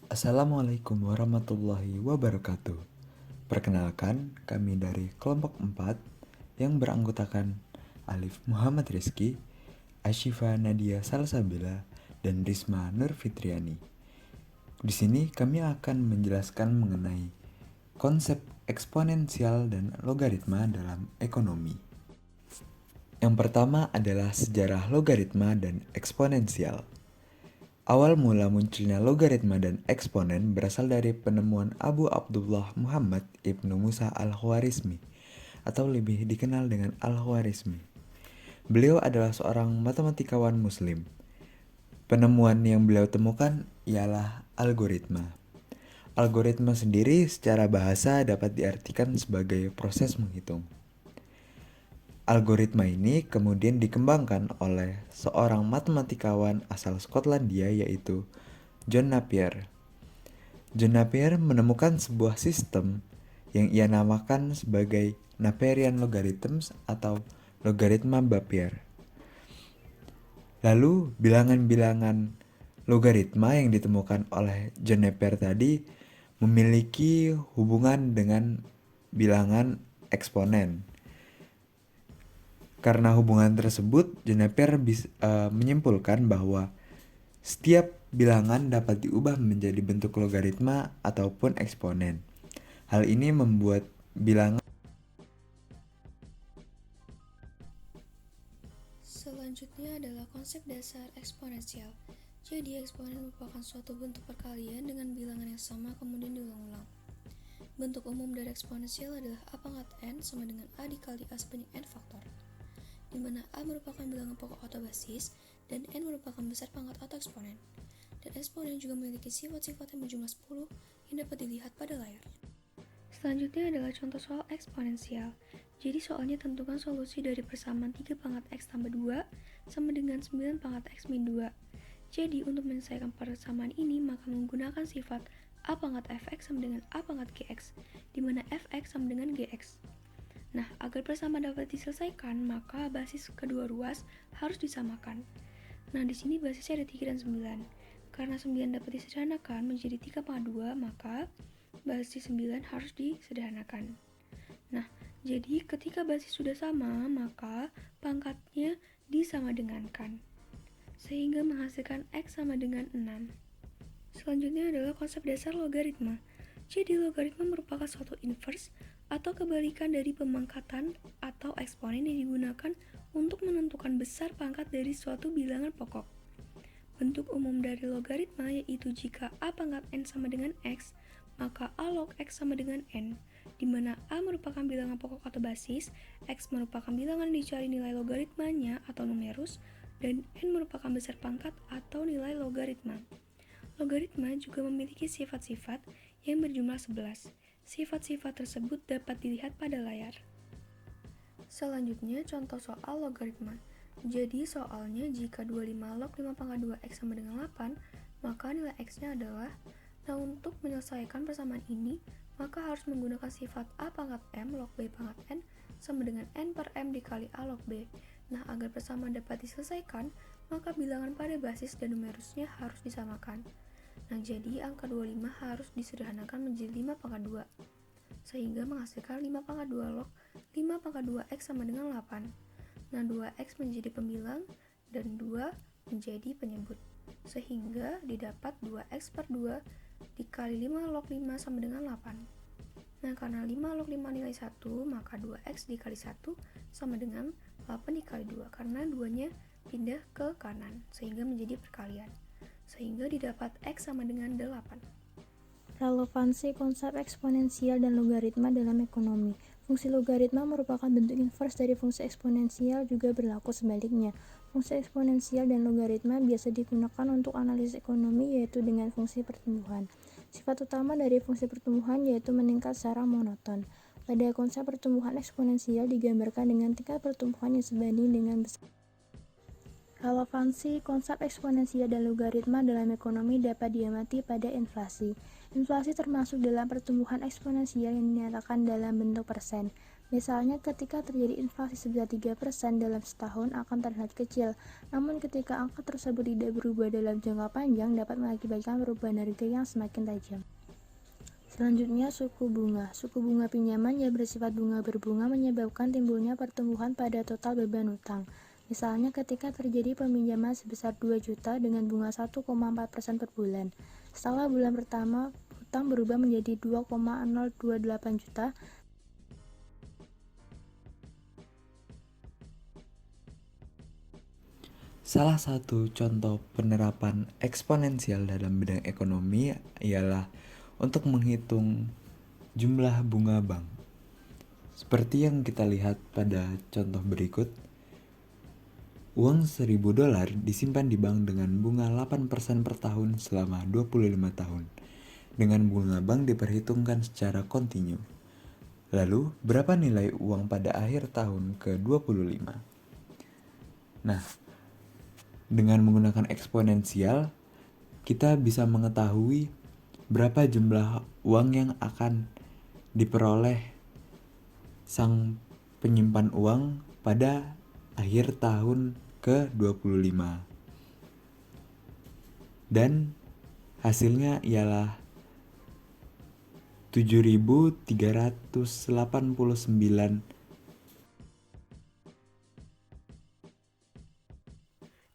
Assalamualaikum warahmatullahi wabarakatuh. Perkenalkan, kami dari kelompok 4 yang beranggotakan Alif Muhammad Rizky, Ashifa Nadia Salsabila, dan Risma Nur Fitriani. Di sini kami akan menjelaskan mengenai konsep eksponensial dan logaritma dalam ekonomi. Yang pertama adalah sejarah logaritma dan eksponensial. Awal mula munculnya logaritma dan eksponen berasal dari penemuan Abu Abdullah Muhammad ibnu Musa al-Khwarizmi, atau lebih dikenal dengan al-Khwarizmi. Beliau adalah seorang matematikawan muslim. Penemuan yang beliau temukan ialah algoritma. Algoritma sendiri secara bahasa dapat diartikan sebagai proses menghitung. Algoritma ini kemudian dikembangkan oleh seorang matematikawan asal Skotlandia yaitu John Napier. John Napier menemukan sebuah sistem yang ia namakan sebagai Naperian Logarithms atau logaritma Napier. Lalu bilangan-bilangan logaritma yang ditemukan oleh John Napier tadi memiliki hubungan dengan bilangan eksponen. Karena hubungan tersebut, John Napier menyimpulkan bahwa setiap bilangan dapat diubah menjadi bentuk logaritma ataupun eksponen. Hal ini membuat bilangan. Selanjutnya adalah konsep dasar eksponensial. Jadi, eksponen merupakan suatu bentuk perkalian dengan bilangan yang sama kemudian diulang-ulang. Bentuk umum dari eksponensial adalah A pangkat N sama dengan A dikali A sebanyak N faktor, di mana A merupakan bilangan pokok atau basis, dan N merupakan besar pangkat atau eksponen. Dan eksponen juga memiliki sifat-sifat yang berjumlah 10 yang dapat dilihat pada layar. Selanjutnya adalah contoh soal eksponensial. Jadi soalnya tentukan solusi dari persamaan 3 pangkat X tambah 2 sama dengan 9 pangkat X min 2. Jadi untuk menyelesaikan persamaan ini maka menggunakan sifat A pangkat Fx sama dengan A pangkat Gx, di mana Fx sama dengan Gx. Nah, agar persamaan dapat diselesaikan, maka basis kedua ruas harus disamakan. Nah, di sini basisnya ada 3 dan 9. Karena 9 dapat disederhanakan menjadi 3 pangkat 2, maka basis 9 harus disederhanakan. Nah, jadi ketika basis sudah sama, maka pangkatnya disamadengankan, sehingga menghasilkan X sama dengan 6. Selanjutnya adalah konsep dasar logaritma. Jadi, logaritma merupakan suatu inverse atau kebalikan dari pemangkatan atau eksponen yang digunakan untuk menentukan besar pangkat dari suatu bilangan pokok. Bentuk umum dari logaritma yaitu jika A pangkat N sama dengan X, maka A log X sama dengan N, di mana A merupakan bilangan pokok atau basis, X merupakan bilangan dicari nilai logaritmanya atau numerus, dan N merupakan besar pangkat atau nilai logaritma. Logaritma juga memiliki sifat-sifat yang berjumlah 11. Sifat-sifat tersebut dapat dilihat pada layar. Selanjutnya contoh soal logaritma. Jadi soalnya jika 25 log 5 pangkat 2x sama dengan 8, maka nilai x-nya adalah. Nah, untuk menyelesaikan persamaan ini, maka harus menggunakan sifat A pangkat M log B pangkat N sama dengan N per M dikali A log B. Nah, agar persamaan dapat diselesaikan, maka bilangan pada basis dan numerusnya harus disamakan. Nah, jadi angka 25 harus disederhanakan menjadi 5 pangkat 2, sehingga menghasilkan 5 pangkat 2 log 5 pangkat 2x sama dengan 8. Nah, 2x menjadi pembilang dan 2 menjadi penyebut, sehingga didapat 2x per 2 dikali 5 log 5 sama dengan 8. Nah, karena 5 log 5 nilai 1, maka 2x dikali 1 sama dengan 8 dikali 2, karena 2-nya pindah ke kanan, sehingga menjadi perkalian. Sehingga didapat x sama dengan 8. Relevansi konsep eksponensial dan logaritma dalam ekonomi. Fungsi logaritma merupakan bentuk inverse dari fungsi eksponensial, juga berlaku sebaliknya. Fungsi eksponensial dan logaritma biasa digunakan untuk analisis ekonomi, yaitu dengan fungsi pertumbuhan. Sifat utama dari fungsi pertumbuhan yaitu meningkat secara monoton. Pada konsep pertumbuhan eksponensial digambarkan dengan tingkat pertumbuhan yang sebanding dengan besar. Relevansi konsep eksponensial dan logaritma dalam ekonomi dapat diamati pada inflasi. Inflasi termasuk dalam pertumbuhan eksponensial yang dinyatakan dalam bentuk persen. Misalnya ketika terjadi inflasi sebesar 3% dalam setahun akan terlihat kecil, namun ketika angka tersebut tidak berubah dalam jangka panjang dapat mengakibatkan perubahan harga yang semakin tajam. Selanjutnya, suku bunga. Suku bunga pinjaman yang bersifat bunga berbunga menyebabkan timbulnya pertumbuhan pada total beban utang. Misalnya ketika terjadi peminjaman sebesar 2 juta dengan bunga 1,4% per bulan. Setelah bulan pertama, utang berubah menjadi 2,028 juta. Salah satu contoh penerapan eksponensial dalam bidang ekonomi ialah untuk menghitung jumlah bunga bank. Seperti yang kita lihat pada contoh berikut, uang $1.000 disimpan di bank dengan bunga 8% per tahun selama 25 tahun. Dengan bunga bank diperhitungkan secara kontinu. Lalu, berapa nilai uang pada akhir tahun ke-25? Nah, dengan menggunakan eksponensial, kita bisa mengetahui berapa jumlah uang yang akan diperoleh sang penyimpan uang pada akhir tahun ke-25. Dan hasilnya ialah 7.389.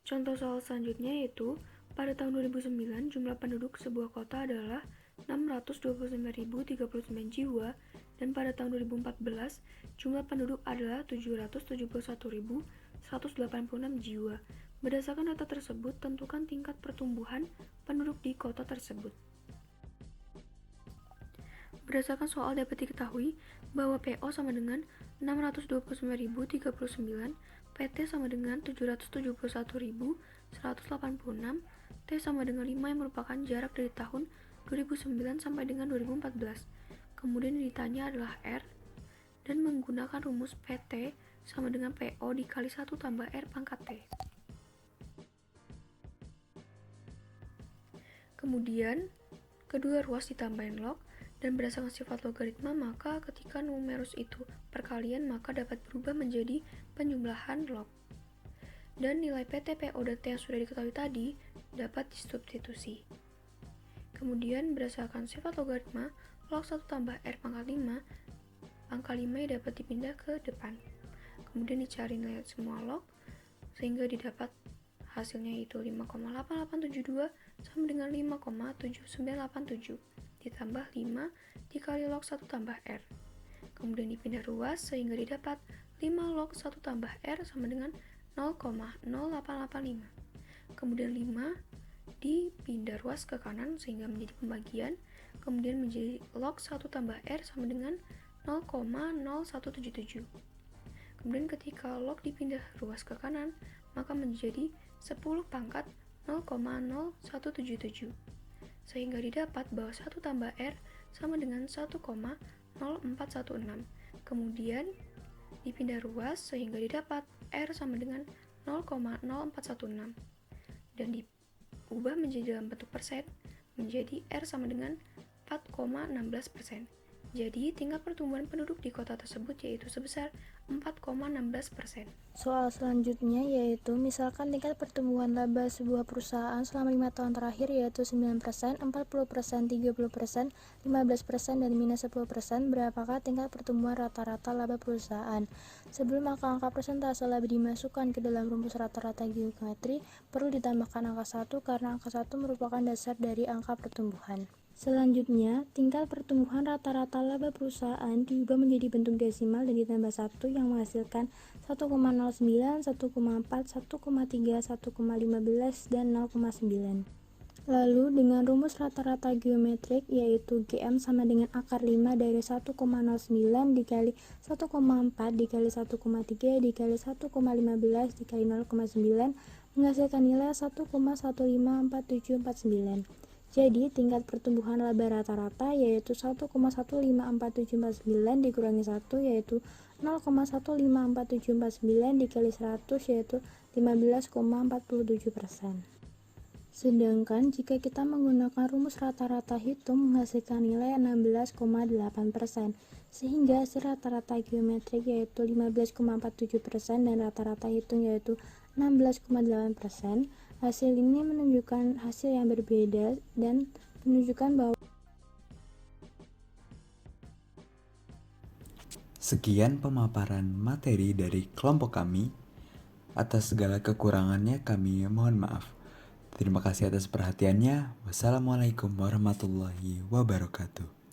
Contoh soal selanjutnya yaitu, pada tahun 2009 jumlah penduduk sebuah kota adalah 629.039 jiwa dan pada tahun 2014 jumlah penduduk adalah 771.186 jiwa. Berdasarkan data tersebut, tentukan tingkat pertumbuhan penduduk di kota tersebut. Berdasarkan soal dapat diketahui bahwa PO sama dengan 629.039, PT sama dengan 771.186, T sama dengan 5 yang merupakan jarak dari tahun 2009 sampai dengan 2014. Kemudian yang ditanya adalah R, dan menggunakan rumus PT sama dengan PO dikali 1 tambah R pangkat T. Kemudian, kedua ruas ditambahin log, dan berdasarkan sifat logaritma, maka ketika numerus itu perkalian maka dapat berubah menjadi penjumlahan log. Dan nilai PT, PO, dan T yang sudah diketahui tadi dapat disubstitusi. Kemudian berdasarkan sifat logaritma, log 1 tambah R pangkat 5, angka 5 dapat dipindah ke depan. Kemudian dicari nilai semua log, sehingga didapat hasilnya yaitu 5,8872 sama dengan 5,7987. Ditambah 5 dikali log 1 tambah R. Kemudian dipindah ruas sehingga didapat 5 log 1 tambah R sama dengan 0,0885. Kemudian 5 dipindah ruas ke kanan sehingga menjadi pembagian. Kemudian menjadi log 1 tambah R sama dengan 0,0177. Kemudian ketika log dipindah ruas ke kanan, maka menjadi 10 pangkat 0,0177. Sehingga didapat bahwa 1 tambah R sama dengan 1,0416. Kemudian dipindah ruas sehingga didapat R sama dengan 0,0416. Dan diubah menjadi dalam bentuk persen, menjadi R sama dengan 4,16%. Jadi, tingkat pertumbuhan penduduk di kota tersebut yaitu sebesar 4,16%. Soal selanjutnya yaitu misalkan tingkat pertumbuhan laba sebuah perusahaan selama 5 tahun terakhir yaitu 9%, 40%, 30%, 15%, dan minus 10%. Berapakah tingkat pertumbuhan rata-rata laba perusahaan? Sebelum angka-angka persentase laba dimasukkan ke dalam rumus rata-rata geometri, perlu ditambahkan angka 1 karena angka 1 merupakan dasar dari angka pertumbuhan. Selanjutnya, tingkat pertumbuhan rata-rata laba perusahaan diubah menjadi bentuk desimal dan ditambah 1 yang menghasilkan 1,09, 1,4, 1,3, 1,15, dan 0,9. Lalu dengan rumus rata-rata geometrik yaitu GM sama dengan akar 5 dari 1,09 dikali 1,4 dikali 1,3 dikali 1,15 dikali 0,9 menghasilkan nilai 1,154749. Jadi, tingkat pertumbuhan laba rata-rata yaitu 1,154749 dikurangi 1 yaitu 0,154749 dikali 100 yaitu 15,47%. Sedangkan jika kita menggunakan rumus rata-rata hitung menghasilkan nilai 16,8%, sehingga hasil rata-rata geometrik yaitu 15,47% dan rata-rata hitung yaitu 16,8%. Hasil ini menunjukkan hasil yang berbeda dan menunjukkan bahwa Sekian pemaparan materi dari kelompok kami. Atas segala kekurangannya kami mohon maaf. Terima kasih atas perhatiannya. Wassalamualaikum warahmatullahi wabarakatuh.